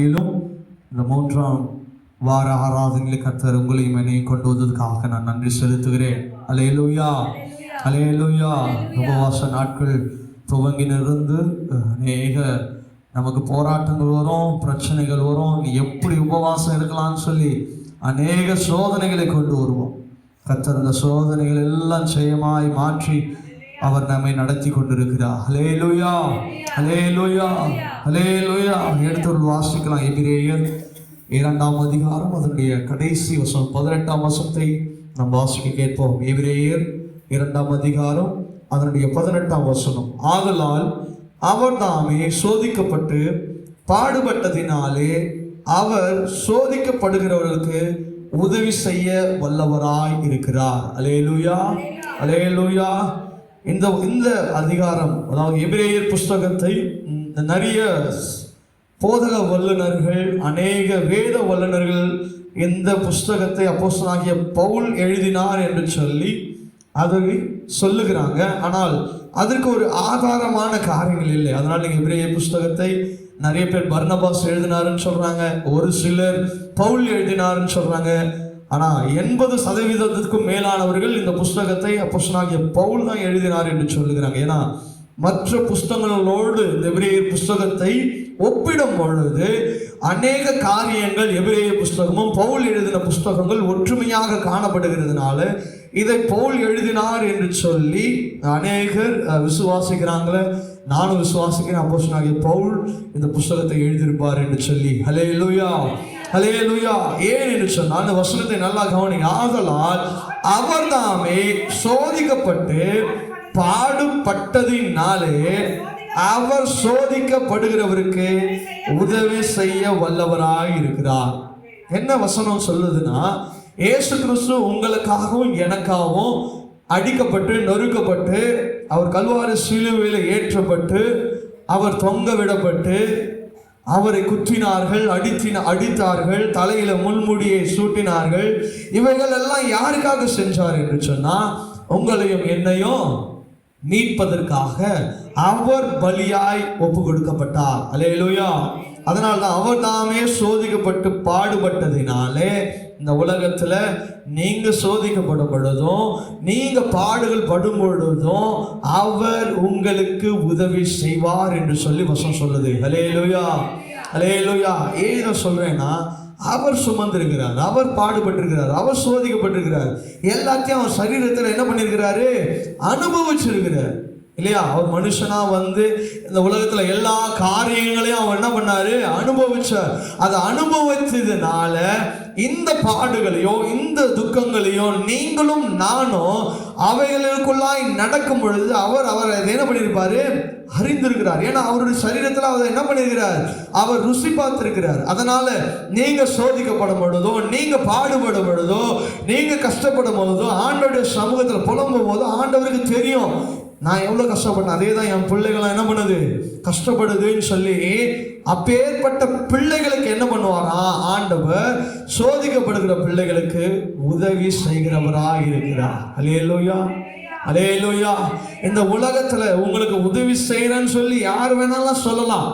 நாட்டிலும் இந்த 3ஆம் வார ஆராதனையில் கர்த்தர் உங்களையும் என்னையும் கொண்டு வந்ததுக்காக நான் நன்றி செலுத்துகிறேன். அல்லேலூயா, அல்லேலூயா. உபவாச நாட்கள் துவங்கினிருந்து அநேக நமக்கு போராட்டங்கள் வரும், பிரச்சனைகள் வரும். நீ எப்படி உபவாசம் இருக்கலாம்னு சொல்லி அநேக சோதனைகளை கொண்டு வருவோம். கர்த்தர் அந்த சோதனைகள் எல்லாம் ஜெயமாய் மாற்றி அவர் நம்மை நடத்தி கொண்டிருக்கிறார். அல்லேலூயா, அல்லேலூயா, அல்லேலூயா. எடுத்து வாசிக்கலாம். எபிரேயர் 2ஆம் அதிகாரம் அதனுடைய கடைசி வசனம் 18ஆம் வசனத்தை நாம் வாசிக்க கேட்போம். எபிரேயர் 2ஆம் அதிகாரம் அதனுடைய 18ஆம் வசனம். ஆதலால் அவர் தாமே சோதிக்கப்பட்டு பாடுபட்டதினாலே அவர் சோதிக்கப்படுகிறவர்களுக்கு உதவி செய்ய வல்லவராய் இருக்கிறார். அல்லேலூயா, அல்லேலூயா. இந்த அதிகாரம், அதாவது எபிரேயர் புஸ்தகத்தை நிறைய போதக வல்லுநர்கள், அநேக வேத வல்லுநர்கள் இந்த புஸ்தகத்தை அப்போஸ்தலனாகிய பவுல் எழுதினார் என்று சொல்லி அதை சொல்லுகிறாங்க. ஆனால் அதற்கு ஒரு ஆதாரமான காரியங்கள் இல்லை. அதனால் நீங்கள் எபிரேயர் புஸ்தகத்தை நிறைய பேர் பர்னபாஸ் எழுதினாருன்னு சொல்கிறாங்க, ஒரு சிலர் பவுல் எழுதினாருன்னு சொல்கிறாங்க. ஆனால் 80% மேலானவர்கள் இந்த புஸ்தகத்தை அப்போஸ்தலனாகிய பவுல் தான் எழுதினார் என்று சொல்லுகிறாங்க. ஏன்னா மற்ற புஸ்தகங்களோடு இந்த எபிரேயர் புஸ்தகத்தை ஒப்பிடும் பொழுது அநேக காரியங்கள் எபிரேயர் புஸ்தகமும் பவுல் எழுதின புஸ்தகங்கள் ஒற்றுமையாக காணப்படுகிறதுனால இதை பவுல் எழுதினார் என்று சொல்லி அநேகர் விசுவாசிக்கிறாங்களே. நானும் விசுவாசிக்கிறேன், அப்போஸ்தலனாகிய பவுல் இந்த புஸ்தகத்தை எழுதியிருப்பார் என்று சொல்லி. அல்லேலூயா, அல்லேலூயா. ஏன் என்று சொன்னால் அந்த வசனத்தை நல்லா கவனிங்க. ஆதலால் அவர் தாமே சோதிக்கப்பட்டு பாடுபட்டதினாலே அவர் சோதிக்கப்படுகிறவருக்கு உதவி செய்ய வல்லவராய் இருக்கிறார். என்ன வசனம் சொல்லுதுன்னா, இயேசு கிறிஸ்து உங்களுக்காகவும் எனக்காகவும் அடிக்கப்பட்டு நொறுக்கப்பட்டு அவர் கல்வாரி சிலுவையில் ஏற்றப்பட்டு அவர் தொங்க விடப்பட்டு அவரை குத்தினார்கள், அடித்தார்கள், தலையில முள்முடியை சூட்டினார்கள். இவைகள் எல்லாம் யாருக்காக சென்றார் என்று சொன்னா, உங்களையும் என்னையும் மீட்பதற்காக அவர் பலியாய் ஒப்பு கொடுக்கப்பட்டார். அல்லேலூயா. அதனால்தான் அவர் தாமே சோதிக்கப்பட்டு பாடுபட்டதினாலே இந்த உலகத்துல நீங்க சோதிக்கப்படும் பொழுதும் நீங்க பாடுகள் படும் பொழுதும் அவர் உங்களுக்கு உதவி செய்வார் என்று சொல்லி வசனம் சொல்லுது. அல்லேலூயா, அல்லேலூயா. ஏதோ சொல்றேன்னா, அவர் சுமந்திருக்கிறார், அவர் பாடுபட்டிருக்கிறார், அவர் சோதிக்கப்பட்டிருக்கிறார். எல்லாத்தையும் அவர் சரீரத்தில் என்ன பண்ணியிருக்கிறாரு? அனுபவிச்சிருக்கிறார் இல்லையா? அவர் மனுஷனா வந்து இந்த உலகத்துல எல்லா காரியங்களையும் அவர் என்ன பண்ணாரு? அனுபவிச்சார். அதை அனுபவிச்சதுனால இந்த பாடுகளையோ இந்த துக்கங்களையோ நீங்களும் நானும் அவைகளுக்குள்ளாய் நடக்கும் பொழுது அவர் என்ன பண்ணியிருப்பாரு? அறிந்திருக்கிறார். ஏன்னா அவருடைய சரீரத்தில் அவர் என்ன பண்ணியிருக்கிறார்? அவர் ருசி பார்த்திருக்கிறார். அதனால நீங்க சோதிக்கப்படும் பொழுதோ, நீங்க பாடுபடும் பொழுதோ, நீங்க கஷ்டப்படும் பொழுதோ, ஆண்டவருடைய சமூகத்தில் புலம்பும் போதோ ஆண்டவருக்கு தெரியும் நான் எவ்வளோ கஷ்டப்பட்டேன். அதே தான் என் பிள்ளைகளாம் என்ன பண்ணுது? கஷ்டப்படுதுன்னு சொல்லி அப்பேற்பட்ட பிள்ளைகளுக்கு என்ன பண்ணுவாரா? ஆண்டவர் சோதிக்கப்படுகிற பிள்ளைகளுக்கு உதவி செய்கிறவராக இருக்கிறார். அல்லேலூயா, அல்லேலூயா. இந்த உலகத்துல உங்களுக்கு உதவி செய்யறேன்னு சொல்லி யார் வேணாலும் சொல்லலாம்.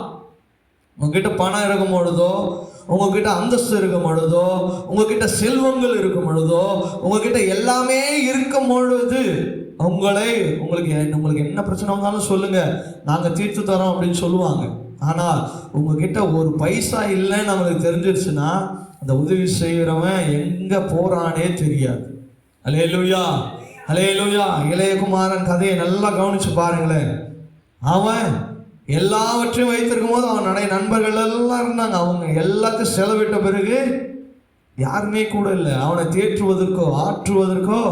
உங்ககிட்ட பணம் இருக்கும் பொழுதோ, உங்ககிட்ட அந்தஸ்து இருக்கும் பொழுதோ, உங்ககிட்ட செல்வங்கள் இருக்கும் பொழுதோ, உங்ககிட்ட எல்லாமே இருக்கும் பொழுது உங்களுக்கு என்ன பிரச்சனை வந்தாலும் சொல்லுங்க, நாங்கள் தீர்த்து தரோம் அப்படின்னு சொல்லுவாங்க. ஆனால் உங்ககிட்ட ஒரு பைசா இல்லைன்னு நம்மளுக்கு தெரிஞ்சிருச்சுன்னா அந்த உதவி செய்கிறவன் எங்கே போகிறானே தெரியாது. அல்லேலூயா, அல்லேலூயா. இளையகுமாரன் கதையை நல்லா கவனிச்சு பாருங்களேன். அவன் எல்லாவற்றையும் வைத்திருக்கும் போது அவன் நிறைய நண்பர்கள் எல்லாம் இருந்தாங்க. அவங்க எல்லாத்தையும் செலவிட்ட பிறகு யாருமே கூட இல்லை. அவனை தேற்றுவதற்கோ ஆற்றுவதற்கோ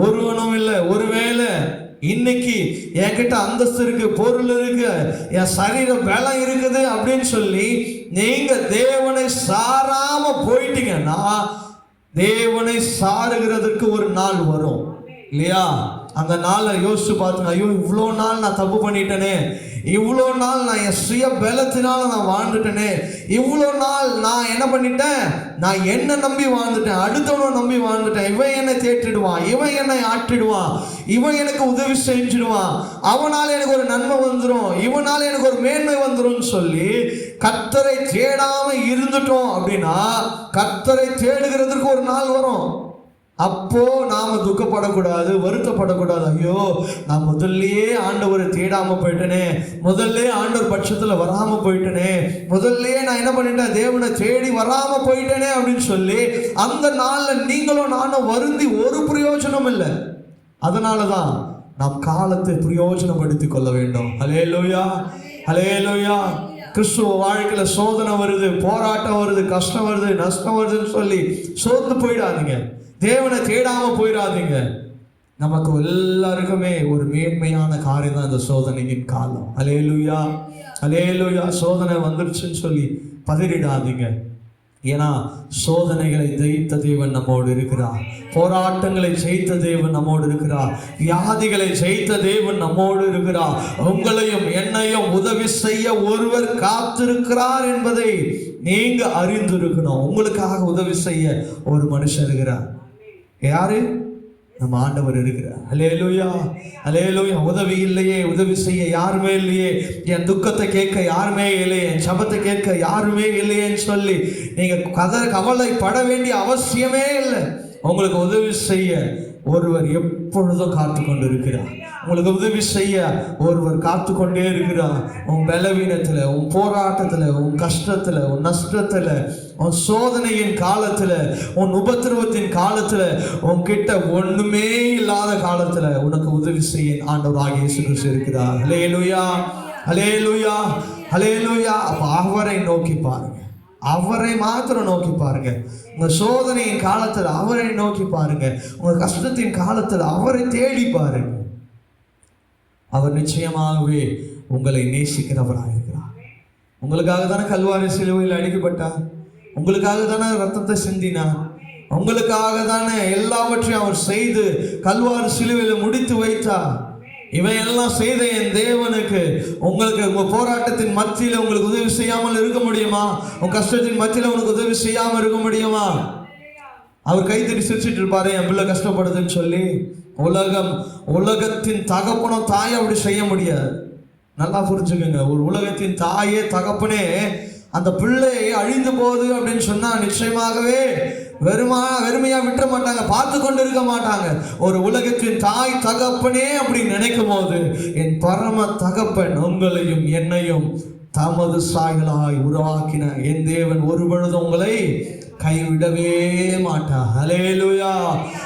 ஒருவனும் இல்லை. ஒருவேளை இன்னைக்கு என்கிட்ட அந்தஸ்து இருக்கு, பொருள் இருக்கு, என் சரீர பலம் இருக்குது அப்படின்னு சொல்லி நீங்க தேவனை சாராம போயிட்டீங்கன்னா தேவனை சாருகிறதுக்கு ஒரு நாள் வரும் இல்லையா? அந்த நாளை யோசிச்சு பார்த்துங்க. ஐயோ, இவ்வளோ நாள் நான் தப்பு பண்ணிட்டேனே, இவ்வளோ நாள் நான் என் சுய பலத்தினால நான் வாழ்ந்துட்டேனே, இவ்வளோ நாள் நான் என்ன பண்ணிட்டேன், நான் என்ன நம்பி வாழ்ந்துட்டேன், அடுத்தவனை நம்பி வாழ்ந்துட்டேன். இவன் என்னை தேற்றிடுவான், இவன் என்னை ஆற்றிடுவான், இவன் எனக்கு உதவி செஞ்சிடுவான், அவனால் எனக்கு ஒரு நன்மை வந்துடும், இவனால் எனக்கு ஒரு மேன்மை வந்துடும் சொல்லி கர்த்தரை தேடாம இருந்துட்டோம் அப்படின்னா கர்த்தரை தேடுகிறதுக்கு ஒரு நாள் வரும். அப்போ நாம துக்கப்படக்கூடாது, வருத்தப்படக்கூடாது. ஐயோ, நான் முதல்லயே ஆண்டவரை தேடாம போயிட்டேனே, முதல்ல ஆண்டவர் பட்சத்துல வராம போயிட்டேனே, முதல்லயே நான் என்ன பண்ணிட்டேன், தேவனை தேடி வராம போயிட்டேனே அப்படின்னு சொல்லி அந்த நாள்ல நீங்களும் நானும் வருந்தி ஒரு பிரயோஜனம் இல்லை. அதனாலதான் நாம் காலத்தை பிரயோஜனப்படுத்திக் கொள்ள வேண்டும். ஹல்லேலூயா, ஹல்லேலூயா. கிறிஸ்துவ வாழ்க்கையில சோதனை வருது, போராட்டம் வருது, கஷ்டம் வருது, நஷ்டம் வருதுன்னு சொல்லி சோர்ந்து போயிடாதீங்க, தேவனை தேடாம போயிடாதீங்க. நமக்கு எல்லாருக்குமே ஒரு மேன்மையான காரியம் தான் இந்த சோதனையின் காலம். ஹல்லேலூயா, ஹல்லேலூயா. சோதனை வந்துருச்சுன்னு சொல்லி பதறிடாதீங்க. ஏன்னா சோதனைகளை ஜெயித்த தேவன் நம்மோடு இருக்கிறார், போராட்டங்களை ஜெயித்த தேவன் நம்மோடு இருக்கிறார், வியாதிகளை ஜெயித்த தேவன் நம்மோடு இருக்கிறார். உங்களையும் என்னையும் உதவி செய்ய ஒருவர் காத்திருக்கிறார் என்பதை நீங்க அறிந்திருக்கணும். உங்களுக்காக உதவி செய்ய ஒரு மனுஷன் இருக்கிறார். யாரு? நம்ம ஆண்டவர் இருக்கிறார். ஹல்லேலூயா, ஹல்லேலூயா. உதவி இல்லையே, உதவி செய்ய யாருமே இல்லையே, என் துக்கத்தை கேட்க யாருமே இல்லையே, என் ஜெபத்தை கேட்க யாருமே இல்லையேன்னு சொல்லி நீங்க கவலைப்பட வேண்டிய அவசியமே இல்லை. உங்களுக்கு உதவி செய்ய ஒருவர் எப்பொழுதும் காத்து கொண்டு இருக்கிறார். உங்களுக்கு உதவி செய்ய ஒருவர் காத்து கொண்டே இருக்கிறார். உன் பலவீனத்துல, உன் போராட்டத்துல, உன் கஷ்டத்துல, உன் நஷ்டத்துல, உன் சோதனையின் காலத்துல, உன் உபத்திரவத்தின் காலத்துல, உன்கிட்ட ஒண்ணுமே இல்லாத காலத்துல உனக்கு உதவி செய்ய ஆண்டவராகிய இயேசு கிறிஸ்து இருக்கிறார். ஹல்லேலூயா, ஹல்லேலூயா, ஹல்லேலூயா. அப்ப அவரை நோக்கி பாருங்க, அவரை மாத்திரம் நோக்கி பாருங்க. உங்க சோதனையின் காலத்துல அவரை நோக்கி பாருங்க, உங்க கஷ்டத்தின் காலத்துல அவரை தேடி பாருங்க. அவர் நிச்சயமாகவே உங்களை நேசிக்கிறவராக இருக்கிறார். உங்களுக்காக தானே கல்வாரி சிலுவையில் அடிக்கப்பட்டார், உங்களுக்காக தானே ரத்தத்தை சிந்தினார், உங்களுக்காக தானே எல்லாவற்றையும் அவர் செய்து கல்வாரி சிலுவையில் முடித்து வைத்தார். இவையெல்லாம் செய்த என் தேவனுக்கு உங்களுக்கு உங்க போராட்டத்தின் மத்தியில உங்களுக்கு உதவி செய்யாமல் இருக்க முடியுமா? உங்க கஷ்டத்தின் மத்தியில உங்களுக்கு உதவி செய்யாமல் இருக்க முடியுமா? அவர் கைத்தறி சிரிச்சிட்டு இருப்பாரு, என் பிள்ளை கஷ்டப்படுதுன்னு சொல்லி. உலகத்தின் தகப்பனும் தாயை அப்படி செய்ய முடியாது. நல்லா புரிஞ்சுக்கோங்க. ஒரு உலகத்தின் தாயே தகப்பனே அந்த பிள்ளை அழிந்து போகுது அப்படின்னு சொன்னா நிச்சயமாகவே வெறுமையா விட்டுற மாட்டாங்க, பார்த்து கொண்டு இருக்க மாட்டாங்க. ஒரு உலகத்தின் தாய் தகப்பனே அப்படி நினைக்கும் போது என் பரம தகப்பன் உங்களையும் என்னையும் தமது சாயலாய் உருவாக்கின என் தேவன் ஒரு பொழுது உங்களை கைவிடவே மாட்டார். ஹல்லேலூயா,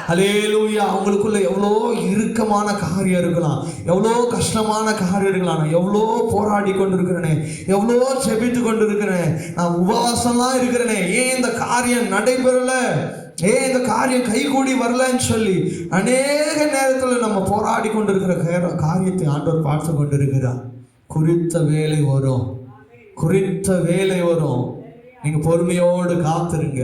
ஹல்லேலூயா. உங்களுக்குள்ள எவ்வளோ இறுக்கமான காரியம் இருக்கலாம், எவ்வளோ கஷ்டமான காரியம் இருக்கலாம். நான் எவ்வளோ போராடி கொண்டு இருக்கிறேனே, எவ்வளோ செபித்து கொண்டு இருக்கிறேன், நான் உபவாசம்லாம் இருக்கிறேனே, ஏன் இந்த காரியம் நடைபெறல, ஏன் இந்த காரியம் கைகூடி வரலன்னு சொல்லி அநேக நேரத்தில் நம்ம போராடி கொண்டு இருக்கிற காரியத்தை ஆண்டவர் பார்த்து கொண்டு இருக்கிறார். குறித்த வேலை வரும், குறித்த வேலை வரும். நீங்க பொறுமையோடு காத்திருங்க.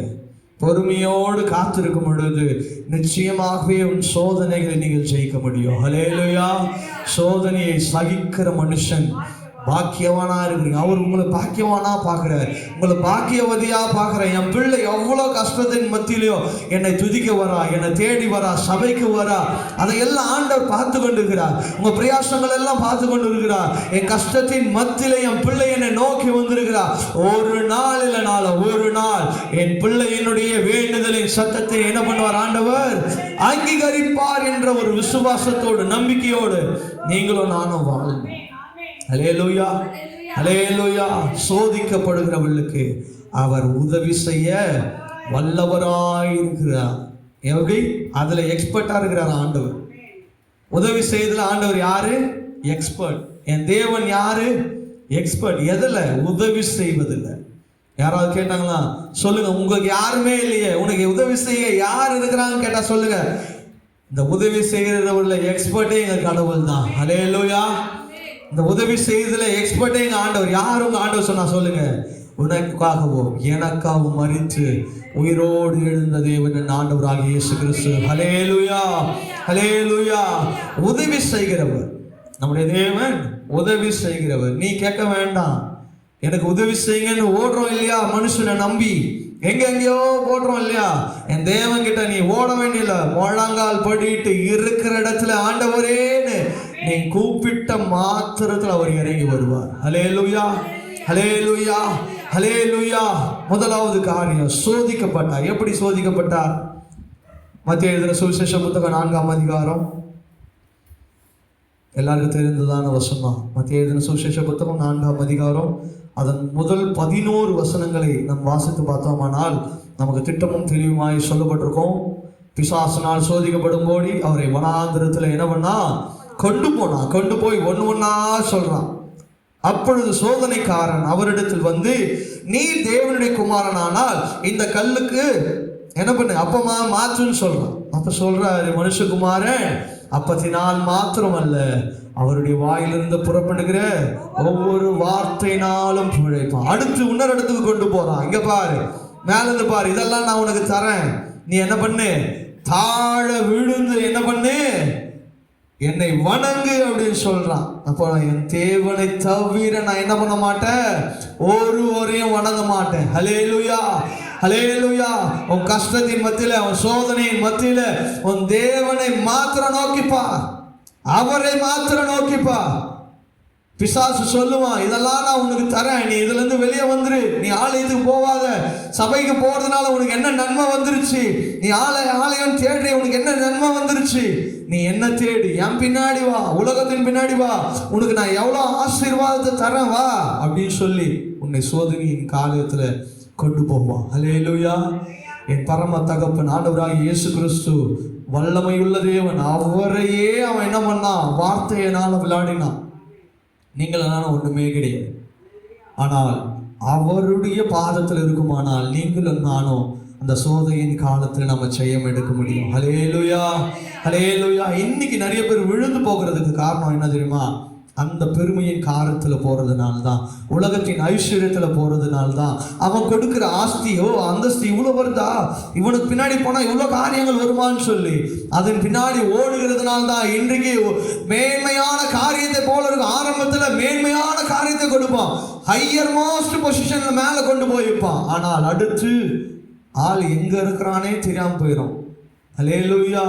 பொறுமையோடு காத்திருக்கும் பொழுது நிச்சயமாகவே உன் சோதனைகளை நீங்கள் ஜெயிக்க முடியும். ஹல்லேலூயா. சோதனையை சகிக்கிற மனுஷன் பாக்கியவானா இருக்கிறீங்க. அவர் உங்களை பாக்கியவானா பார்க்கிறார், உங்களை பாக்கியவதியா பார்க்கிறார். என் பிள்ளை எவ்வளோ கஷ்டத்தின் மத்தியிலையோ என்னை துதிக்க வரா, என்னை தேடி வரா, சபைக்கு வரா, அதையெல்லாம் ஆண்டவர் பார்த்து கொண்டு இருக்கிறார். உங்க பிரயாசங்கள் எல்லாம் பார்த்து கொண்டு இருக்கிறார். என் கஷ்டத்தின் மத்தியில என் பிள்ளை என்னை நோக்கி வந்திருக்கிறார். ஒரு நாள் இல்லைனால ஒரு நாள் என் பிள்ளையினுடைய வேண்டுதலின் சத்தத்தை என்ன பண்ணுவார் ஆண்டவர்? அங்கீகரிப்பார் என்ற ஒரு விசுவாசத்தோடு நம்பிக்கையோடு நீங்களும் நானும் வாழணும். ஹல்லேலூயா, ஹல்லேலூயா. சோதிக்கப்படுகிறவர்களுக்கு அவர் உதவி செய்ய வல்லவராயிருக்கிறார். எப்படி? அதுல எக்ஸ்பர்ட்டா இருக்கிறார் ஆண்டவர். உதவி செய்ததுல ஆண்டவர் யாரு? எக்ஸ்பர்ட். என் தேவன் யாரு? எக்ஸ்பர்ட். எதுல? உதவி செய்வதில்ல. யாராவது கேட்டாங்களா? சொல்லுங்க. உங்களுக்கு யாருமே இல்லையே, உனக்கு உதவி செய்ய யார் இருக்கிறாங்கன்னு கேட்டா சொல்லுங்க. இந்த உதவி செய்கிறவர்கள எக்ஸ்பர்ட்டே எங்க கடவுள் தான். ஹல்லேலூயா. இந்த உதவி செய்ததுல எக்ஸ்பர்ட்டே எங்க ஆண்டவர். யாரும் உங்க ஆண்டவர் சொன்னா சொல்லுங்க. உனக்காகவும் எனக்காகவும் மரித்து உயிரோடு எழுந்த தேவன் ஆண்டவராகிய இயேசு கிறிஸ்து. ஹல்லேலூயா, ஹல்லேலூயா. உதவி செய்கிறவர் நம்முடைய தேவன், உதவி செய்கிறவர். நீ கேட்க வேண்டாம், எனக்கு உதவி செய்யுங்கன்னு ஓடுறோம் இல்லையா, மனுஷனை நம்பி எங்கெங்கயோ போடுறோம் இல்லையா. என் தேவன் கிட்ட நீ ஓட வேண்டியல, முழங்கால் படிட்டு இருக்கிற இடத்துல ஆண்டவரேன்னு நீ கூப்பிட்ட மாத்திரத்தில் அவர் இறங்கி வருவார். ஹல்லேலூயா, ஹல்லேலூயா, ஹல்லேலூயா. முதலாவது காரியம், சோதிக்கப்பட்டார். எப்படி சோதிக்கப்பட்டார்? மத்திய எழுதின சுவிசேஷ புத்தகம் 4ஆம் அதிகாரம், எல்லாருக்கும் தெரிந்ததான வசனம். மத்திய எழுதின சுவிசேஷ புத்தகம் 4ஆம் அதிகாரம், அதன் முதல் 11 வசனங்களை நாம் வாசித்து பார்த்தோமானால் நமக்கு திட்டமும் தெளிவுமாய் சொல்லப்பட்டிருக்கோம். பிசாசினால் சோதிக்கப்படும் போது அவரை வனாந்திரத்தில் என்ன பண்ணா, கொண்டு போய் ஒன்று ஒன்றா சொல்றான். அப்பொழுது சோதனைக்காரன் அவரிடத்தில் வந்து, நீ தேவனுடைய குமாரனானால் இந்த கல்லுக்கு என்ன பண்ணு, அப்பமா மாற்றுன்னு சொல்றான். அப்ப சொல்றாரு மனுஷகுமாரன், அப்பத்தினால் மாத்திரம் அல்ல, அவருடைய வாயிலிருந்து புறப்படுகிற ஒவ்வொரு வார்த்தையினாலும் பிழைப்பான். அடுத்து இன்னொரு இடத்துக்கு கொண்டு போறான். இங்க பாரு, மேல இருந்து பாரு, இதெல்லாம் நான் உனக்கு தரேன், நீ என்ன பண்ணு, தாழ விழுந்து என்ன பண்ணு, என்னை வணங்கு அப்படின்னு சொல்றான். அப்போ என் தேவனை தவிர நான் என்ன பண்ண மாட்டேன், ஒருவரையும் வணங்க மாட்டேன். ஹல்லேலூயா, ஹல்லேலூயா. உன் கஷ்டத்தின் மத்தியில, உன் சோதனையின் மத்தியில உன் தேவனை மாத்திரம் நோக்கிப்பா, அவரை மாத்திரம் நோக்கிப்பா. பிசாசு சொல்லுவான், இதெல்லாம் நான் உனக்கு தரேன், நீ இதுல இருந்து வெளியே வந்துரு, நீ ஆலயத்துக்கு போவாத, சபைக்கு போறதுனால உனக்கு என்ன நன்மை வந்துருச்சு, நீ ஆலயம் தேடி உனக்கு என்ன நன்மை வந்துருச்சு, நீ என்ன தேடி என் பின்னாடி வா, உலகத்தின் பின்னாடி வா, உனக்கு நான் எவ்வளவு ஆசீர்வாதத்தை தரேன் வா அப்படின்னு சொல்லி உன்னை சோதனையின் காலத்துல கொண்டு போவான். ஹல்லேலூயா. என் பரம தகப்பன் ஆண்டவராகிய இயேசு கிறிஸ்து வல்லமையுள்ள தேவன். அவரையே அவன் என்ன பண்ணான், வார்த்தையினால விளையாடினான். நீங்கள் நானும் ஒன்றுமே கிடையாது. ஆனால் அவருடைய பாதத்தில் இருக்குமானால் நீங்களும் நானும் அந்த சோதனையின் காலத்தில் நம்ம ஜெயம் எடுக்க முடியும். ஹல்லேலூயா, ஹல்லேலூயா. இன்னைக்கு நிறைய பேர் விழுந்து போகிறதுக்கு காரணம் என்ன தெரியுமா? அந்த பெருமையின் காரத்தில் போறதுனால தான், உலகத்தின் ஐஸ்வர்யத்துல போறதுனால தான். அவன் கொடுக்கிற ஆஸ்தியோ அந்தஸ்து இவ்வளவு வருதா, இவனுக்கு பின்னாடி போனா இவ்வளவு காரியங்கள் வருமான்னு சொல்லி அதன் பின்னாடி ஓடுகிறதுனால தான் இன்றைக்கு மேன்மையான காரியத்தை போல இருக்கும். ஆரம்பத்துல மேன்மையான காரியத்தை கொடுப்பான், ஹையர் மோஸ்ட் பொசிஷன்ல மேல கொண்டு போயிருப்பான். ஆனால் அடுத்து ஆள் எங்க இருக்கிறானே தெரியாம போயிடும். ஹல்லேலூயா.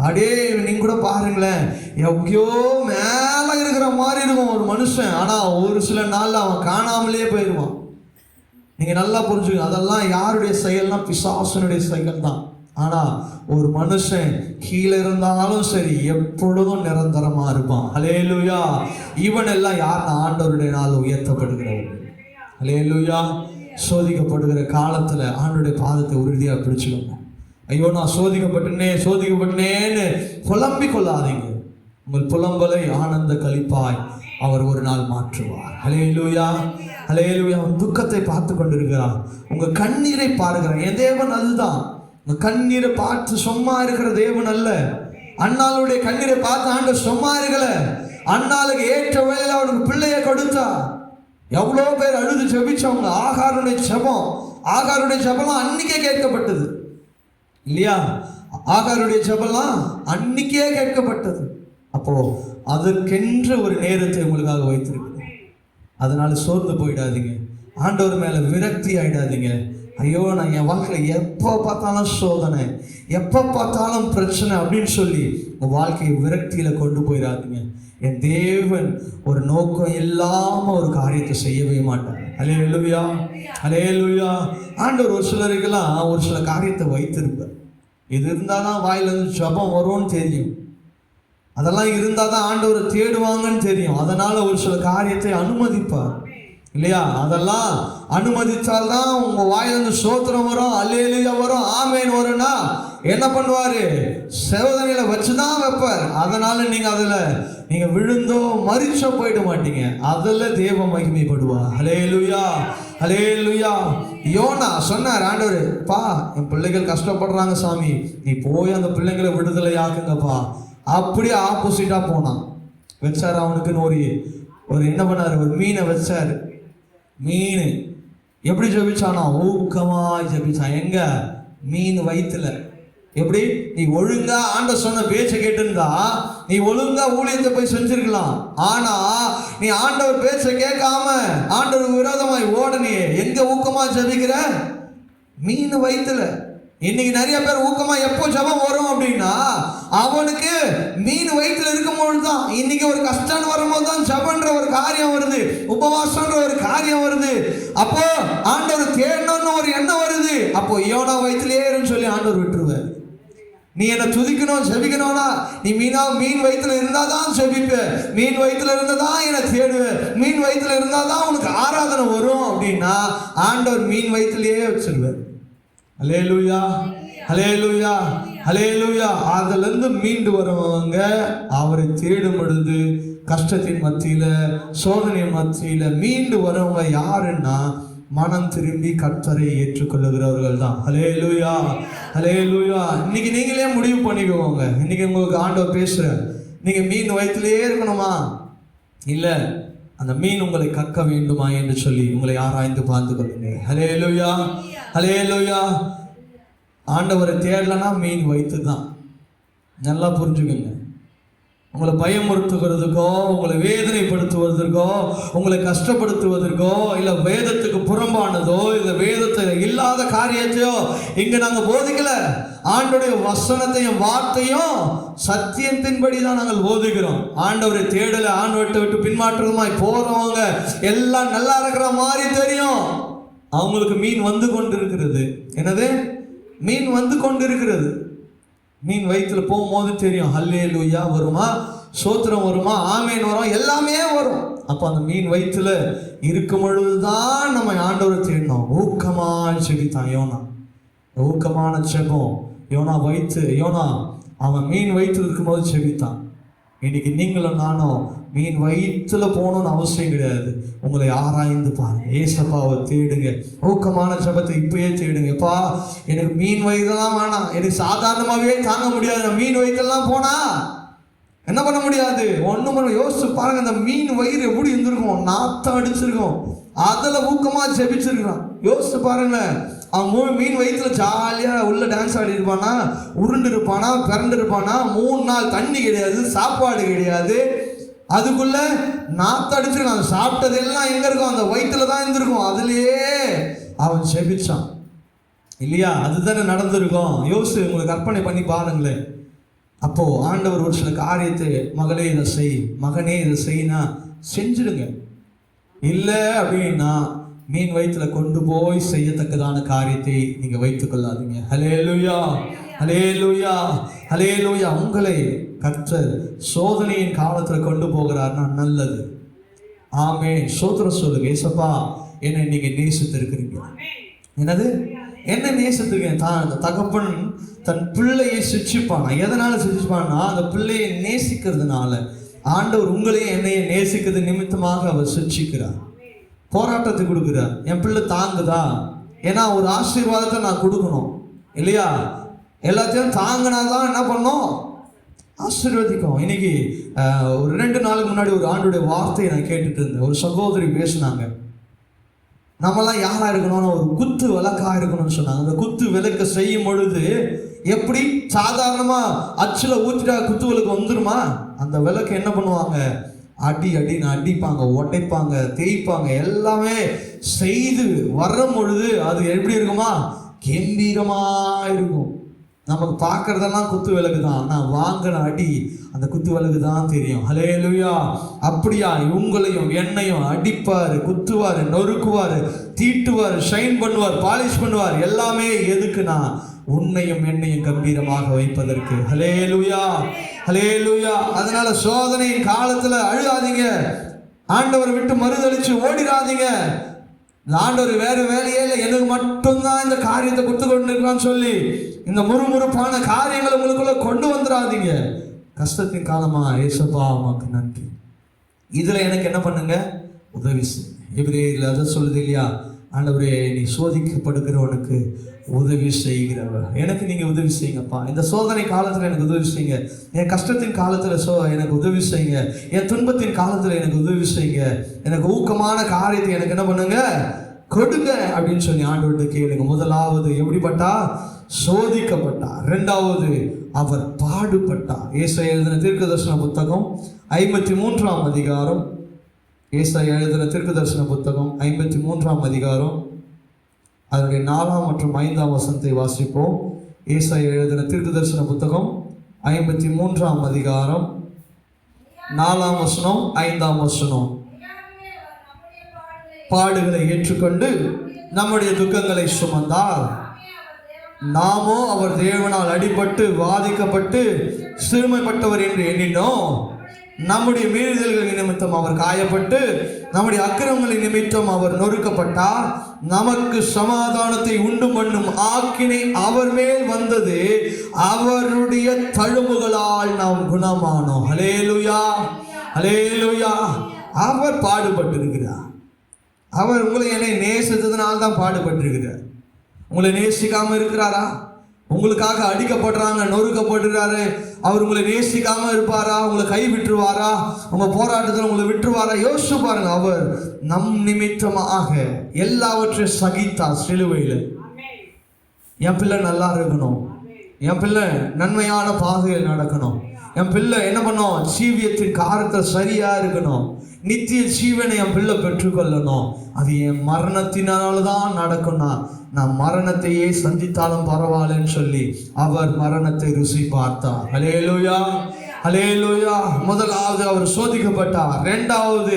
அடே நீங்க கூட பாருங்களேன், எங்கேயோ மேல இருக்கிற மாதிரி இருக்கும் ஒரு மனுஷன், ஆனா ஒரு சில நாள்ல அவன் காணாமலே போயிடுவான். நீங்க நல்லா புரிஞ்சுக்கணும், அதெல்லாம் யாருடைய செயல்னா பிசாசனுடைய செயல் தான். ஆனா ஒரு மனுஷன் கீழே இருந்தாலும் சரி எப்பொழுதும் நிரந்தரமா இருப்பான். ஹல்லேலூயா. இவன் எல்லாம் யாருன்னா ஆண்டவருடைய நாள் உயர்த்தப்படுகிறவர்கள். ஹல்லேலூயா. சோதிக்கப்படுகிற காலத்துல ஆண்டவருடைய பாதத்தை உறுதியா பிடிச்சுக்கணும். ஐயோ நான் சோதிக்கப்பட்டேன்னு புலம்பிக் கொள்ளாதீங்க. உங்கள் புலம்பலை ஆனந்த களிப்பாய் அவர் ஒரு நாள் மாற்றுவார். ஹல்லேலூயா, ஹல்லேலூயா. உன் துக்கத்தை பார்த்து கொண்டிருக்கிறார், உங்க கண்ணீரை பாருகிறார். என் தேவன் அதுதான். உங்க கண்ணீரை பார்த்து சும்மா இருக்கிற தேவன் அல்ல. அண்ணாளுடைய கண்ணீரை பார்த்து ஆண்டவர் சும்மா இருக்கல. அண்ணாளுக்கு ஏற்ற வேலையில் அவனுக்கு பிள்ளைய கொடுத்தா. எவ்வளோ பேர் அழுது ஜெபிச்சவங்க. ஆகாருடைய ஜெபம் அன்னைக்கே கேட்கப்பட்டது இல்லையா? ஆகாருடைய ஜெபம்லாம் அன்னைக்கே கேட்கப்பட்டது. அப்போ அதற்கென்று ஒரு நேரத்தை உங்களுக்காக வைத்திருக்கு. அதனால சோர்ந்து போயிடாதீங்க, ஆண்டவர் மேல விரக்தி ஆயிடாதீங்க. ஐயோ நான் என் வாழ்க்கையில எப்போ பார்த்தாலும் சோதனை, எப்போ பார்த்தாலும் பிரச்சனை அப்படின்னு சொல்லி உன் வாழ்க்கையை விரக்தியில கொண்டு போயிடாதீங்க. என் தேவன் ஒரு நோக்கம் இல்லாம ஒரு காரியத்தை செய்யவே மாட்டார். ஹல்லேலூயா, ஹல்லேலூயா. ஆண்டவர் ஒரு சிலருக்கெல்லாம் ஒரு சில காரியத்தை வைத்திருப்பார். இது இருந்தாதான் வாயிலிருந்து ஜெபம் வரும்னு தெரியும், அதெல்லாம் இருந்தாதான் ஆண்டவரை தேடுவாங்கன்னு தெரியும். அதனால ஒரு சில காரியத்தை அனுமதிப்பார் இல்லையா? அதெல்லாம் அனுமதித்தால்தான் உங்க வாயிலிருந்து ஸ்தோத்திரம் வரும், அல்லேலூயா வரும், ஆமென் வரும்னா என்ன பண்ணுவாரு? சோதனையில வச்சுதான் வைப்பார். அதனால நீங்க விழுந்தோ மரிச்சோ போயிட மாட்டீங்க. அதுல தேவ மகிமைப்படுவார். ஹல்லேலூயா, ஹல்லேலூயா. யோனா சொன்னார், ஆண்டவர் பா என் பிள்ளைகள் கஷ்டப்படுறாங்க சாமி, நீ போய் அந்த பிள்ளைங்களை விடுதலை ஆக்குங்கப்பா. அப்படியே ஆப்போசிட்டா போனான். வச்சார் அவனுக்குன்னு ஒரு என்ன பண்ணாரு, ஒரு மீனை வச்சாரு. மீன் எப்படி ஜெபிச்சானா? ஊக்கமா ஜெபிச்சான். எங்க? மீன் வயிற்றுல. எப்படி? நீ ஒழுங்கா ஆண்டவர் சொன்ன பேச்சை கேட்டிருந்தா நீ ஒழுங்கா ஊழியத்தை போய் செஞ்சிருக்கலாம். ஆனா நீ ஆண்டவர் பேச்சை கேட்காம ஆண்டவருக்கு விரோதமாய் ஓடனியே. எங்க ஊக்கமா ஜெபிக்கிற? மீன் வயிற்றுல. இன்னைக்கு நிறைய பேர் ஊக்கமா எப்போ ஜெபம் வரும் அப்படின்னா அவனுக்கு மீன் வயிற்றுல இருக்கும்போது தான். இன்னைக்கு ஒரு கஷ்டம் வரும்போது தான் ஜெபன்ற ஒரு காரியம் வருது, உபவாசம்ன்ற ஒரு காரியம் வருது. அப்போ ஆண்டவர் தேடணும்னு ஒரு எண்ணம் வருது. அப்போ யோனா வயிற்றுலயே இருன்னு சொல்லி ஆண்டவர் விட்டுருவார். நீ என்ன துதிக்கணும் ஜெபிக்கணும்னா நீ மீன் வயிற்றுல இருந்தாதான் ஜெபிப்ப, மீன் வயிற்றுல இருந்தாதான் என்னை தேடுவ, மீன் வயிற்றுல இருந்தாதான் உனக்கு ஆராதனை வரும் அப்படின்னா ஆண்டவர் மீன் வயிற்றுலயே வச்சிருவார். ஹல்லேலூயா, ஹல்லேலூயா, ஹல்லேலூயா. அதுல இருந்து மீண்டு வருவாங்க. அவரை தேடும் பொழுது கஷ்டத்தின் மத்தியில, சோதனை மத்தியில மீண்டு வரவங்க யாருன்னா மனம் திரும்பி கர்த்தரை ஏற்றுக்கொள்ளுகிறவர்கள் தான். ஹல்லேலூயா, ஹல்லேலூயா. இன்னைக்கு நீங்களே முடிவு பண்ணிக்கோங்க. இன்னைக்கு உங்களுக்கு ஆண்டவர் பேசுற, நீங்க மீன் வயிற்றுலயே இருக்கணுமா, இல்ல அந்த மீன் உங்களை கக்க வேண்டுமா என்று சொல்லி உங்களை ஆராய்ந்து பார்த்து கொள்ளுங்க. ஹல்லேலூயா, ஹல்லேலூயா. ஆண்டவரை தேடலன்னா மீன் வயிற்று தான். நல்லா புரிஞ்சுக்கோங்க. உங்களை பயமுறுத்துகிறதுக்கோ, உங்களை வேதனைப்படுத்துவதற்கோ, உங்களை கஷ்டப்படுத்துவதற்கோ, இல்லை வேதத்துக்கு புறம்பானதோ, இல்லை வேதத்தை இல்லாத காரியத்தையோ இங்க நாங்க போதிக்கல. ஆண்டவருடைய வசனத்தையும் வார்த்தையும் சத்தியத்தின்படி தான் நாங்கள் போதிக்கிறோம். ஆண்டவரை தேடல, ஆண்டவரை விட்டு பின்மாற்றமாய் போறவங்க எல்லாம் நல்லா இருக்கிற மாதிரி தெரியும். அவங்களுக்கு மீன் வந்து கொண்டிருக்கிறது. என்னது? மீன் வந்து கொண்டிருக்கிறது. மீன் வயிற்றுல போகும்போது தெரியும். ஹல்லேலூயா வருமா, சோத்திரம் வருமா, ஆமேன் வரும், எல்லாமே வரும். அப்போ அந்த மீன் வயிற்றுல இருக்கும் பொழுதுதான் நம்ம ஆண்டவரை தேடணும். ஊக்கமான செபித்தான் யோனா. ஊக்கமான செபம் யோனா அவன் மீன் வயிற்றுல இருக்கும்போது செபித்தான். இன்னைக்கு நீங்களும் நானும் மீன் வயிற்றுல போகணும்னு அவசியம் கிடையாது. உங்களை ஆராய்ந்து பாருங்க, ஏசப்பாவை தேடுங்க, ஊக்கமான ஜெபத்தை இப்பயே தேடுங்கப்பா. எனக்கு மீன் வயிற்றுலாம் வேணாம், எனக்கு சாதாரணமாகவே தாங்க முடியாது. நான் மீன் வயிற்றுலாம் போனா என்ன பண்ண முடியாது, ஒன்றும் பண்ண. யோசிச்சு பாருங்க, அந்த மீன் வயிறு எப்படி இருந்திருக்கும், நாத்தம் அடிச்சிருக்கும். அதில் ஊக்கமாக ஜெபிச்சிருக்கிறான். யோசிச்சு பாருங்க, அவன் மீன் வயிற்றுல ஜாலியாக உள்ள டான்ஸ் ஆடி இருப்பானா, உருண்டு இருப்பானா, பிறண்டு இருப்பானா. 3 நாள் தண்ணி கிடையாது, சாப்பாடு கிடையாது, அதுக்குள்ள நாத்தம் அடிச்சிருக்கான். அவன் சாப்பிட்டதெல்லாம் எங்க இருக்கும், அந்த வயிற்றுல தான் இருந்திருக்கும். அதுலயே அவன் ஜெபிச்சான் இல்லையா? அதுதானே நடந்திருக்கும். யோசிச்சு உங்களுக்கு கற்பனை பண்ணி பாருங்களேன். அப்போ ஆண்டவர் ஒரு சில காரியத்தை, மகளே இதை செய், மகனே இதை செய்யினா செஞ்சிடுங்க. இல்லை அப்படின்னா மீன் வயிற்றுல கொண்டு போய் செய்யத்தக்கதான காரியத்தை நீங்க வைத்துக் கொள்ளாதீங்க. ஹல்லேலூயா, ஹல்லேலூயா, ஹல்லேலூயா. உங்களை கர்த்தர் சோதனையின் காலத்துல கொண்டு போகிறார்னா நல்லது. ஆமே, சோத்திரம் சொல்லுங்க. ஏசப்பா, என்னை நீங்க நேசித்திருக்கிறீங்க. என்னது? என்ன நேசித்திருக்கீங்க? தகப்பன் தன் பிள்ளையை சிட்சிப்பானா. எதனால சிட்சிப்பானா? அந்த பிள்ளையை நேசிக்கிறதுனால. ஆண்டவர் உங்களையும் என்னையும் நேசிக்கிறது நிமித்தமாக அவர் சிட்சிக்கிறார், போராட்டத்தை கொடுக்கிறார். என் பிள்ளை தாங்குதா? ஏன்னா ஒரு ஆசீர்வாதத்தை நான் கொடுக்கணும் இல்லையா? எல்லாத்தையும் தாங்கினாதான் என்ன பண்ணோம், ஆசீர்வதிக்கும். இன்னைக்கு ஒரு 2 நாளுக்கு முன்னாடி ஒரு ஆண்டுடைய வார்த்தையை நான் கேட்டுட்டு இருந்தேன். ஒரு சகோதரி பேசினாங்க, நம்மலாம் யாரா இருக்கணும்னு ஒரு குத்து விளக்கா இருக்கணும்னு சொன்னாங்க. அந்த குத்து விளக்க செய்யும் பொழுது எப்படி சாதாரணமா அச்சுல ஊத்திட்டா குத்து விளக்கு வந்துருமா? அந்த விளக்கு என்ன பண்ணுவாங்க, அடின்னு அடிப்பாங்க, உடைப்பாங்க, தேய்ப்பாங்க, எல்லாமே செய்து வரும் பொழுது அது எப்படி இருக்குமா, கம்பீரமா இருக்கும். நமக்கு பார்க்கறதெல்லாம் குத்து விளக்கு தான், நான் வாங்கின அடி அந்த குத்து விளக்கு தான் தெரியும். ஹல்லேலூயா. அப்படியா இவங்களையும் என்னையும் அடிப்பாரு, குத்துவாரு, நொறுக்குவாரு, தீட்டுவார், ஷைன் பண்ணுவார், பாலிஷ் பண்ணுவார். எல்லாமே எதுக்குன்னா உன்னையும் என்னையும் கம்பீரமாக வைப்பதற்கு. ஹல்லேலூயா, ஹல்லேலூயா. அதனால சோதனையின் காலத்துல அழுகாதீங்க, ஆண்டவரை விட்டு மறுதளிச்சு ஓடிடாதீங்க. ஆண்டவர் வேற வேலையே இல்லை, எனக்கு மட்டும்தான் இந்த காரியத்தை கொடுத்து கொண்டு இருக்கான்னு சொல்லி இந்த முறுமுறுப்பான காரியங்களை உங்களுக்குள்ள கொண்டு வந்துடாதீங்க. கஷ்டத்தின் காலமா ஏசப்பா உமக்கு நன்றி, இதுல எனக்கு என்ன பண்ணுங்க, உதவி செய்யுங்க. எபிரேயர்ல அதை சொல்லுது இல்லையா, ஆண்டவரே நீ சோதிக்கப்படுகிறவனுக்கு உதவி செய்கிறவர். எனக்கு நீங்க உதவி செய்யுங்கப்பா. இந்த சோதனை காலத்துல எனக்கு உதவி செய்யுங்க, என் கஷ்டத்தின் காலத்துல எனக்கு உதவி செய்யுங்க, என் துன்பத்தின் காலத்துல எனக்கு உதவி செய்யுங்க. எனக்கு ஊக்கமான காரியத்தை எனக்கு என்ன பண்ணுங்க, கொடுங்க அப்படின்னு சொல்லி ஆண்டவர்கிட்ட கேளுங்க. முதலாவது எப்படிப்பட்டா? சோதிக்கப்பட்டார். இரண்டாவது அவர் பாடுபட்டார். ஏசாயா எழுதின தீர்க்கதரிசன புத்தகம் 53ஆம் அதிகாரம். ஏசாயா எழுதின தீர்க்கதரிசன புத்தகம் 53ஆம் அதிகாரம் அதனுடைய 4 மற்றும் 5 வசனத்தை வாசிப்போம். ஏசாயா எழுதின தீர்க்கதரிசன புத்தகம் 53ஆம் அதிகாரம் 4 வசனம் 5 வசனம். பாடுகளை ஏற்றுக்கொண்டு நம்முடைய துக்கங்களை சுமந்தார். நாமோ அவர் தேவனால் அடிபட்டு வாதிக்கப்பட்டு சிறுமைப்பட்டவர் என்று எண்ணினோம். நம்முடைய மீறுதல்களின் நிமித்தம் அவர் காயப்பட்டு நம்முடைய அக்கிரமங்களின் நிமித்தம் அவர் நொறுக்கப்பட்டார். நமக்கு சமாதானத்தை உண்டு பண்ணும் ஆக்கினை அவர் மேல் வந்தது, அவருடைய தழும்புகளால் நாம் குணமானோம். ஹல்லேலூயா, ஹல்லேலூயா. அவர் பாடுபட்டிருக்கிறார். அவர் உங்களை என்னை நேசித்ததுனால தான் பாடுபட்டிருக்கிறார். உங்களை நேசிக்காம இருக்கிறாரா? உங்களுக்காக அடிக்கப்படுறாங்க, நொறுக்கப்படுறாரு, அவர் உங்களை நேசிக்காம இருப்பாரா? உங்களை கை விட்டுருவாரா? உங்க போராட்டத்தில் உங்களை விட்டுருவாரா? யோசிச்சு பாருங்க. அவர் நம் நிமித்தமாக எல்லாவற்றையும் சகித்தார் சிலுவையில். என் பிள்ளை நல்லா இருக்கணும், என் பிள்ளை நன்மையான பாதையில் நடக்கணும், என் பிள்ளை என்ன பண்ணும், ஜீவியத்தின் காரத்தை சரியா இருக்கணும், நித்திய ஜீவனை என் பிள்ளை பெற்றுக்கொள்ளணும். அது என் மரணத்தினால்தான் நடக்கும்னா நான் மரணத்தையே சந்தித்தாலும் பரவாயில்லன்னு சொல்லி அவர் மரணத்தை ருசி பார்த்தார். ஹல்லேலூயா, ஹல்லேலூயா. முதலாவது அவர் சோதிக்கப்பட்டார். இரண்டாவது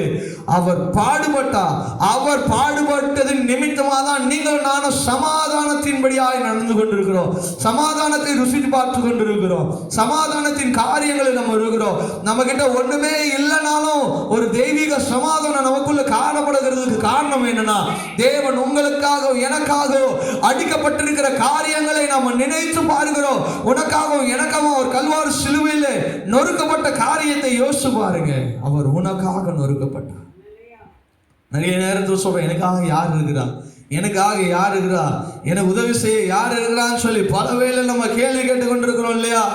அவர் பாடுபட்டார். அவர் பாடுபட்டதின் நிமித்தமாக தான் நீங்கள் நானும் சமாதானத்தின்படியாய் நடந்து கொண்டிருக்கிறோம், சமாதானத்தை ருசித்து பார்த்து கொண்டிருக்கிறோம், சமாதானத்தின் காரியங்களில் நம்ம இருக்கிறோம். நம்ம கிட்ட ஒண்ணுமே இல்லைனாலும் ஒரு தெய்வீக சமாதானம் நமக்குள்ள காணப்படுகிறதுக்கு காரணம் என்னன்னா, தேவன் உங்களுக்காக எனக்காக அடிக்கப்பட்டிருக்கிற காரியங்களை நாம நினைத்து பார்க்கிறோம். உனக்காகவும் எனக்காகவும் ஒரு கல்வாரி சிலுவையில் நொறுக்கப்பட்ட காரியத்தை யோசிச்சு பாருங்க. அவர் உனக்காக நொறுக்கப்பட்டார். நிறைய நேரத்தில் சொல்றேன், எனக்காக யார் இருக்கிறா, எனக்காக யார் இருக்கிறா, எனக்கு உதவி செய்ய யார் இருக்கிறான்னு சொல்லி பல வேளை நம்ம கேள்வி கேட்டு கொண்டிருக்கிறோம் இல்லையா?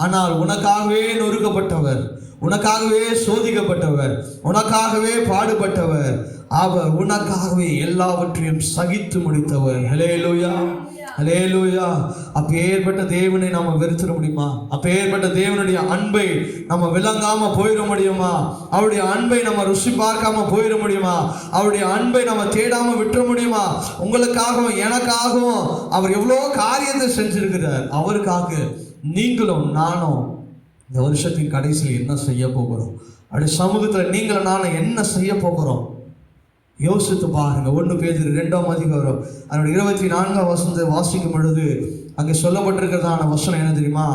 ஆனால் உனக்காகவே நொறுக்கப்பட்டவர், உனக்காகவே சோதிக்கப்பட்டவர், உனக்காகவே பாடுபட்டவர், அவர் உனக்காகவே எல்லாவற்றையும் சகித்து முடித்தவர். ஹல்லேலூயா, ஹல்லேலூயா. அப்பேற்பட்ட தேவனை நாம வெறுத்திட முடியுமா? அப்பேற்பட்ட தேவனுடைய அன்பை நம்ம விளங்காம போயிட முடியுமா? அவருடைய அன்பை நம்ம ருசி பார்க்காம போயிட முடியுமா? அவருடைய அன்பை நம்ம தேடாம விட்டுற முடியுமா? உங்களுக்காகவும் எனக்காகவும் அவர் எவ்வளோ காரியத்தை செஞ்சிருக்கிறார். அவருக்காக நீங்களும் நானும் இந்த வருஷத்தின் கடைசியில் என்ன செய்ய போகிறோம்? அப்படி சமூகத்தில் நீங்களும் நானும் என்ன செய்ய போகிறோம்? யோசித்து பாருங்க. 1 பேதுரு 2ஆம் அதிகாரம் அதனுடைய 24ஆம் வசனத்தை வாசிக்கும் பொழுது அங்கே சொல்லப்பட்டிருக்கிறதான வசனம் என்ன தெரியுமா?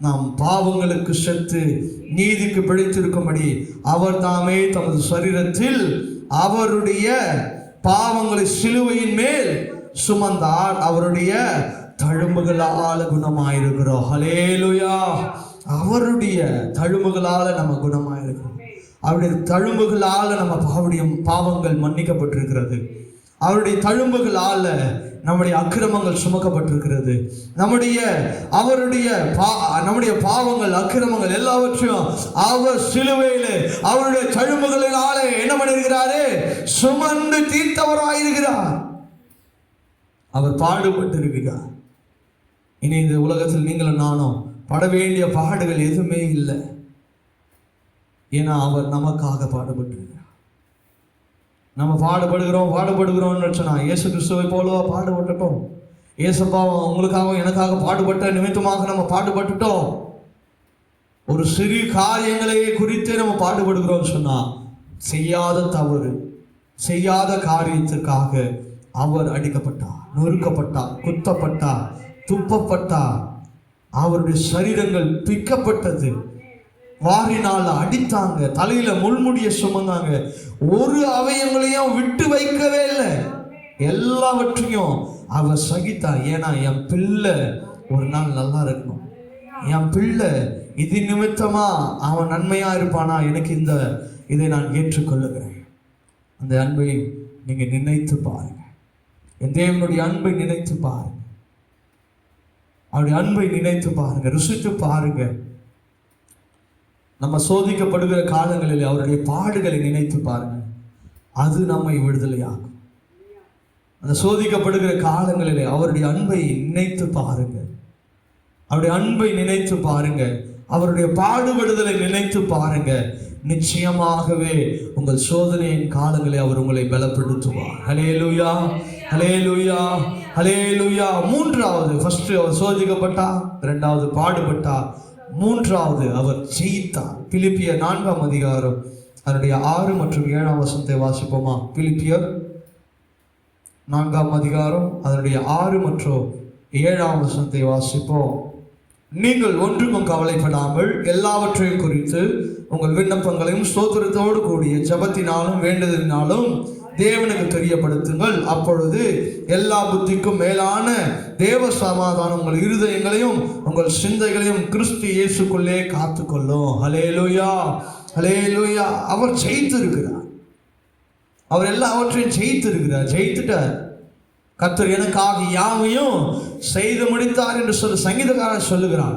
நாம் பாவங்களுக்கு செத்து நீதிக்கு பிழைத்திருக்கும்படி அவர் தாமே தமது சரீரத்தில் அவருடைய பாவங்களை சிலுவையின் மேல் சுமந்தார், அவருடைய தழும்புகளால குணமாயிருக்கிறோம். ஹல்லேலூயா. அவருடைய தழும்புகளால நம்ம குணமாயிருக்கிறோம். அவருடைய தழும்புகளால நம்ம பாவங்கள் மன்னிக்கப்பட்டிருக்கிறது. அவருடைய தழும்புகளால நம்முடைய அக்கிரமங்கள் சுமக்கப்பட்டிருக்கிறது. நம்முடைய பாவங்கள் அக்கிரமங்கள் எல்லாவற்றையும் அவர் சிலுவையில் அவருடைய தழும்புகளால என்ன பண்ணிருக்கிறாரு? சுமந்து தீர்த்தவராயிருக்கிறார். அவர் பாடுபட்டு இருக்கிறார். இனி இந்த உலகத்தில் நீங்களும் நானும் பட வேண்டிய பாடுகள் எதுவுமே இல்லை. ஏன்னா அவர் நமக்காக பாடுபட்டிருக்கிறார். நம்ம பாடுபடுகிறோம்னு சொன்னா இயேசு கிறிஸ்துவை போலவா பாடுபட்டுட்டோம்? இயேசுப்பா உங்களுக்காக எனக்காக பாடுபட்ட நிமித்தமாக நம்ம பாடுபட்டுட்டோம். ஒரு சிறு காரியங்களை குறித்தே நம்ம பாடுபடுகிறோம் சொன்னா, செய்யாத தவறு, செய்யாத காரியத்திற்காக அவர் அடிக்கப்பட்டார், நொறுக்கப்பட்டார், குத்தப்பட்டார், துப்பப்பட்டார். அவருடைய சரீரங்கள் பிக்கப்பட்டது, வாரினால் அடித்தாங்க, தலையில முள்முடிய சுமந்தாங்க, ஒரு அவயங்களையும் விட்டு வைக்கவே இல்லை, எல்லாவற்றையும் அவர் சகித்தார். ஏன்னா என் பிள்ளை ஒரு நாள் நல்லா இருக்கணும், என் பிள்ளை இது நிமித்தமா அவன் நன்மையா இருப்பானா, எனக்கு இதை நான் ஏற்றுக்கொள்ளுகிறேன். அந்த அன்பை நீங்க நினைத்து பாருங்க. என் தேவனுடைய அன்பை நினைத்து பாருங்க, அவருடைய அன்பை நினைத்து பாருங்க, ருசித்து பாருங்க. நம்ம சோதிக்கப்படுகிற காலங்களில் அவருடைய பாடுகளை நினைத்து பாருங்க, அது நம்மை விடுதலையாகும். அந்த சோதிக்கப்படுகிற காலங்களிலே அவருடைய அன்பை நினைத்து பாருங்க. அவருடைய அன்பை நினைத்து பாருங்க. அவருடைய பாடுபடுதலை நினைத்து பாருங்க. நிச்சயமாகவே உங்கள் சோதனையின் காலங்களை அவர் உங்களை பலப்படுத்துவார். ஹல்லேலூயா, ஹல்லேலூயா, ஹல்லேலூயா. மூன்றாவது, ஃபர்ஸ்ட் அவர் சோதிக்கப்பட்டார், இரண்டாவது பாடுபட்டார், மூன்றாவது அவர் ஜெயித்தார். பிலிப்பியர் 4ஆம் அதிகாரம் அதனுடைய 6 மற்றும் 7ஆம் வசனத்தை வாசிப்போமா? பிலிப்பியர் 4ஆம் அதிகாரம் அதனுடைய 6 மற்றும் 7ஆம் வசனத்தை வாசிப்போம். நீங்கள் ஒன்றுக்கும் கவலைப்படாமல் எல்லாவற்றையும் குறித்து உங்கள் விண்ணப்பங்களையும் ஸ்தோத்திரத்தோடு கூடிய ஜெபத்தினாலும் வேண்டுதலினாலும் தேவனுக்கு தெரியப்படுத்துங்கள். அப்பொழுது எல்லா புத்திக்கும் மேலான தேவ சமாதானம் உங்கள் இருதயங்களையும் உங்கள் சிந்தைகளையும் கிறிஸ்து இயேசுக்குள்ளே காத்துக்கொள்ளும். ஹல்லேலூயா, ஹல்லேலூயா. அவர் ஜெயித்திருக்கிறார். அவர் எல்லாவற்றையும் ஜெயித்திருக்கிறார், ஜெயித்துட்டார். கர்த்தர் எனக்காக யாவையும் செய்து முடித்தார் என்று சொல்லி சங்கீதக்காரன் சொல்லுகிறான்.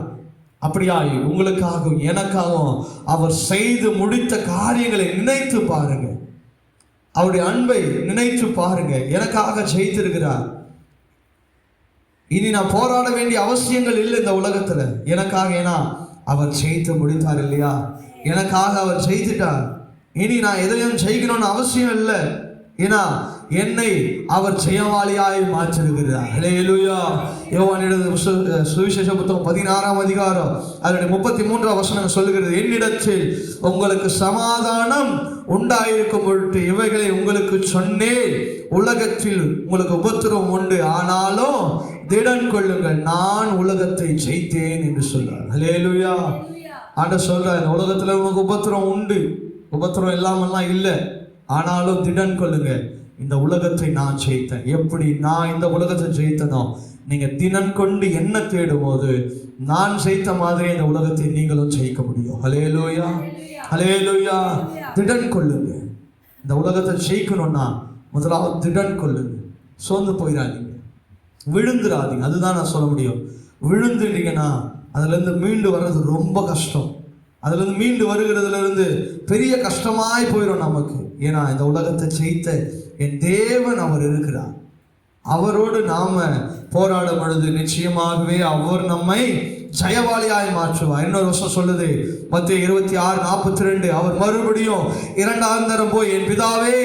அப்படியாய் உங்களுக்காகவும் எனக்காகவும் அவர் செய்து முடித்த காரியங்களை நினைத்து பாருங்க. அவருடைய அன்பை நினைத்து பாருங்க. எனக்காக ஜெயித்திருக்கிறார். இனி நான் போராட வேண்டிய அவசியங்கள் இல்லை இந்த உலகத்துல. எனக்காக, ஏன்னா அவர் ஜெயித்து முடித்தார் இல்லையா? எனக்காக அவர் ஜெயித்துட்டார். இனி நான் எதையும் ஜெயிக்கணும்னு அவசியம் இல்லை. ஏன்னா என்னை அவர் ஜெயவாளியாய் மாற்றிருக்கிறார். ஹல்லேலூயா. யோவான் எழுதின சுவிசேஷ புத்தகம் 16ஆம் அதிகாரம் அதனுடைய 33ஆம் வசனம் சொல்லுகிறது, என்னிடத்தில் உங்களுக்கு சமாதானம் உண்டாயிருக்கும் பொருட்டு இவைகளை உங்களுக்கு சொன்னேன். உலகத்தில் உங்களுக்கு உபத்திரவம் உண்டு, ஆனாலும் திடன் கொள்ளுங்கள், நான் உலகத்தை ஜெயித்தேன் என்று சொல்றார். ஹல்லேலூயா. ஆண்டவர் சொல்றார், இந்த உலகத்துல உங்களுக்கு உபத்திரம் உண்டு, உபத்திரம் இல்லாமல்லாம் இல்லை, ஆனாலும் திடன் கொள்ளுங்க, இந்த உலகத்தை நான் ஜெயித்தேன். எப்படி நான் இந்த உலகத்தை ஜெயித்தனோ நீங்க தினம் கொண்டு என்ன தேடும் போது நான் ஜெயித்த மாதிரி இந்த உலகத்தை நீங்களும் ஜெயிக்க முடியும். ஹல்லேலூயா, ஹல்லேலூயா. திடன் கொள்ளுங்க. இந்த உலகத்தை ஜெயிக்கணும்னா முதலாவது திடன் கொள்ளுங்க. சோர்ந்து போயிடாதீங்க, விழுந்துடாதீங்க. அதுதான் நான் சொல்ல முடியும். விழுந்துட்டீங்கன்னா அதுல இருந்து மீண்டு வர்றது ரொம்ப கஷ்டம். அதுல இருந்து மீண்டு வருகிறதுல இருந்து பெரிய கஷ்டமாய் போயிடும் நமக்கு. ஏன்னா இந்த உலகத்தை ஜெயித்த என் தேவன் அவர் இருக்கிறார். அவரோடு நாம போராடும் பொழுது நிச்சயமாகவே அவர் நம்மை ஜெயவாளியாய் மாற்றுவார். இன்னொரு வருஷம் சொல்லுது மத்தேயு 26:42, அவர் மறுபடியும் 2ஆம் தரம் போய், என் பிதாவே,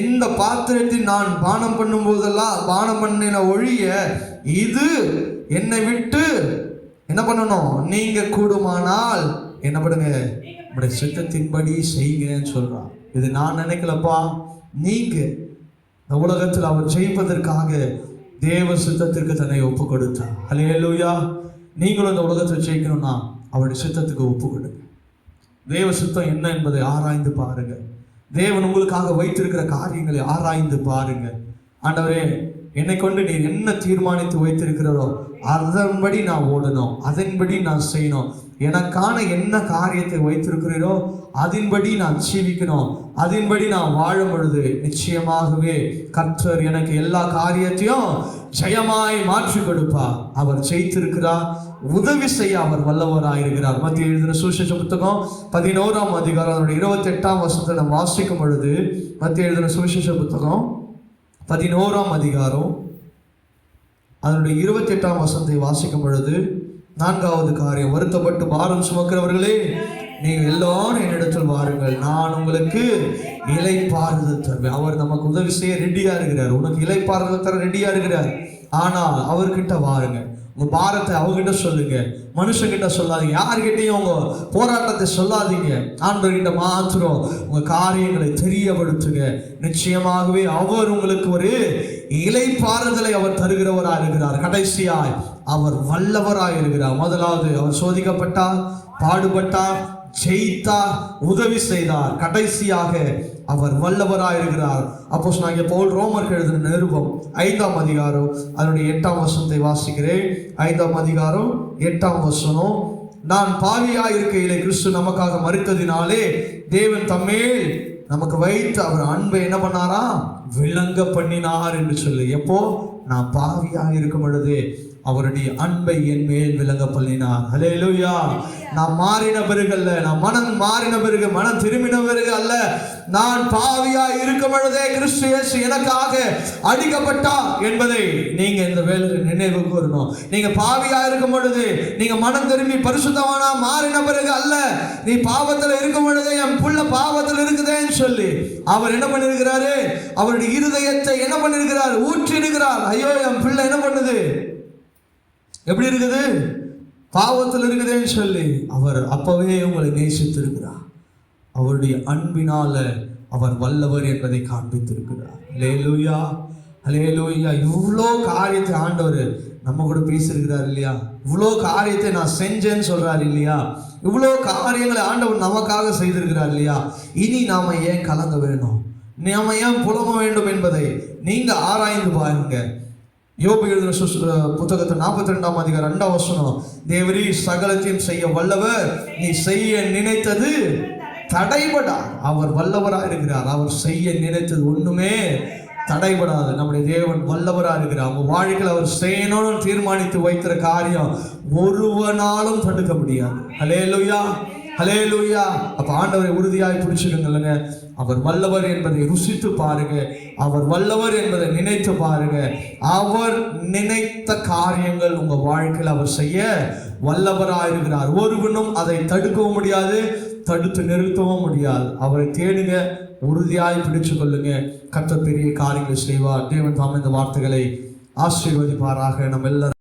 இந்த பாத்திரத்தில் நான் பானம் பண்ணும் போதெல்லாம் பானம் பண்ணின ஒழிய இது என்னை விட்டு என்ன பண்ணணும், நீங்க கூடுமானால் என்ன பண்ணுங்க, உங்களுடைய சித்தத்தின்படி செய்யுங்கன்னு சொல்றான். இது நான் நினைக்கலப்பா, நீங்க இந்த உலகத்தில் அவர் ஜெயிப்பதற்காக தேவ சித்தத்திற்கு தன்னை ஒப்பு கொடுத்தார். ஹல்லேலூயா. நீங்களும் இந்த உலகத்தை ஜெயிக்கணும்னா அவருடைய சித்தத்துக்கு ஒப்பு கொடுங்க. தேவ சித்தம் என்ன என்பதை ஆராய்ந்து பாருங்க. தேவன் உங்களுக்காக வைத்திருக்கிற காரியங்களை ஆராய்ந்து பாருங்க. ஆண்டவரே, என்னை கொண்டு நீர் என்ன தீர்மானித்து வைத்திருக்கிறதோ அதன்படி நான் ஓடணும், அதன்படி நான் செய்யணும். எனக்கான என்ன காரியத்தை வைத்திருக்கிறீரோ அதன்படி நான் ஜீவிக்கணும், அதன்படி நான் வாழும் பொழுது நிச்சயமாகவே கர்த்தர் எனக்கு எல்லா காரியத்தையும் ஜெயமாய் மாற்றி கொடுப்பார். அவர் ஜெயித்திருக்கிறார். உதவி செய்ய அவர் வல்லவராயிருக்கிறார். மத்தேயு எழுதின சுவிசேஷ புத்தகம் 11ஆம் அதிகாரம் அதனுடைய 28ஆம் வசனத்தை நாம் வாசிக்கும் பொழுது, மத்தேயு எழுதின சுவிசேஷ புத்தகம் 11ஆம் அதிகாரம் அதனுடைய 28ஆம் வசனத்தை வாசிக்கும் பொழுது, 4வது காரியம், வருத்தப்பட்டு பாரம் சுமக்கிறவர்களே, நீங்கள் எல்லாரும் என்னிடத்தில் வாருங்கள், நான் உங்களுக்கு இளைப்பாறுதல் தருவேன். அவர் நமக்கு உதவி செய்ய ரெடியா இருக்கிறார். உனக்கு இளைப்பாறுதல் தர ரெடியா இருக்கிறார். ஆனால் அவர்கிட்ட வாருங்க. உங்க பாரத்தை அவகிட்ட சொல்லுங்க, மனுஷங்கிட்ட சொல்லாதீங்க, யார்கிட்டையும் உங்க போராட்டத்தை சொல்லாதீங்க. ஆண்டவர்கிட்ட மாத்திரம் உங்க காரியங்களை தெரியப்படுத்துங்க. நிச்சயமாகவே அவர் உங்களுக்கு ஒரு இளைப்பாறுதலை அவர் தருகிறவராக இருக்கிறார். கடைசியாய் அவர் வல்லவராய் இருக்கிறார். முதலாவது அவர் சோதிக்கப்பட்டார், பாடுபட்டார், ஜெயித்தார், உதவி செய்தார். கடைசியாக அவர் வல்லவராயிருக்கிறார். அப்போஸ்தலனாகிய பவுல் ரோமருக்கு எழுதின நிருபம் 5ஆம் அதிகாரம் அதனுடைய 8ஆம் வசனத்தை வாசிக்கிறேன். 5ஆம் அதிகாரம் 8ஆம் வசனம், நான் பாவியாய் இருக்கையிலே கிறிஸ்து நமக்காக மரித்ததினாலே தேவன் தம்மேல் நமக்கு வைத்து அவர் அன்பை என்ன பண்ணாரா, விளங்க பண்ணினார் என்று சொல்லு. எப்போ நான் பாவியாக இருக்கும் பொழுது அவருடைய அன்பை என் மேல் விளங்க பண்ணினார். ஹல்லேலூயா. நான் மாறின பிறகு அல்ல, நான் மனம் மாறின பிறகு, மனம் திரும்பின பிறகு அல்ல, நான் பாவியாய் இருக்கும் பொழுதே கிறிஸ்து இயேசு எனக்காக அடிக்கப்பட்டார் என்பதை நீங்க இந்த வேளையில் நினைவு கூறணும். நீங்க பாவியா இருக்கும் பொழுது, நீங்க மனம் திரும்பி பரிசுத்தவானா மாறின பிறகு அல்ல, நீ பாவத்தில் இருக்கும் பொழுதே என் புள்ள பாவத்தில் இருக்குதேன்னு சொல்லி அவர் என்ன பண்ணிருக்கிறாரு? அவருடைய இருதயத்தை என்ன பண்ணிருக்கிறார்? ஊற்றி இருக்கிறார். ஐயோ, என் பிள்ளை என்ன பண்ணுது, எப்படி இருக்குது, பாவத்தில் இருக்குதுன்னு சொல்லி அவர் அப்பவே உங்களை நேசித்திருக்கிறார். அவருடைய அன்பினால அவர் வல்லவர் என்பதை காண்பித்திருக்கிறார். ஹல்லேலூயா, ஹல்லேலூயா. இவ்வளோ காரியத்தை ஆண்டவர் நம்ம கூட பேசியிருக்கிறார் இல்லையா? இவ்வளோ காரியத்தை நான் செஞ்சேன்னு சொல்றாரு இல்லையா? இவ்வளோ காரியங்களை ஆண்டவர் நமக்காக செய்திருக்கிறார் இல்லையா? இனி நாம ஏன் கலங்க வேணும், நாம ஏன் புலம்ப வேண்டும் என்பதை நீங்க ஆராய்ந்து பாருங்க. யோபு எழுதின புத்தகத்தை 42ஆம் அதிகாரம் 2ஆம் வசனம், தேவரீ சகலத்தையும் செய்ய வல்லவர், நீ செய்ய நினைத்தது தடைபடா. அவர் வல்லவராக இருக்கிறார். அவர் செய்ய நினைத்தது ஒண்ணுமே தடைபடாது. நம்முடைய தேவன் வல்லவராக இருக்கிறார். உங்க வாழ்க்கையில் அவர் செய்யணும்னு தீர்மானித்து வைக்கிற காரியம் ஒருவனாலும் தடுக்க முடியாது. ஹல்லேலூயா, ஹல்லேலூயா. அப்ப ஆண்டவரை உறுதியாய் பிடிச்சிடுங்க. அவர் வல்லவர் என்பதை ருசித்து பாருங்க. அவர் வல்லவர் என்பதை நினைத்து பாருங்க. அவர் நினைத்த காரியங்கள் உங்க வாழ்க்கையில் அவர் செய்ய வல்லவராயிருக்கிறார். ஒருவனும் அதை தடுக்கவும் முடியாது, தடுத்து நிறுத்தவும் முடியாது. அவரை தேடுங்க, உறுதியாய் பிடிச்சு கொள்ளுங்க. கர்த்தர் பெரிய காரியங்களை செய்வார். தேவன் தாம் இந்த வார்த்தைகளை ஆசீர்வதிப்பாராக. நம்ம எல்லாரும்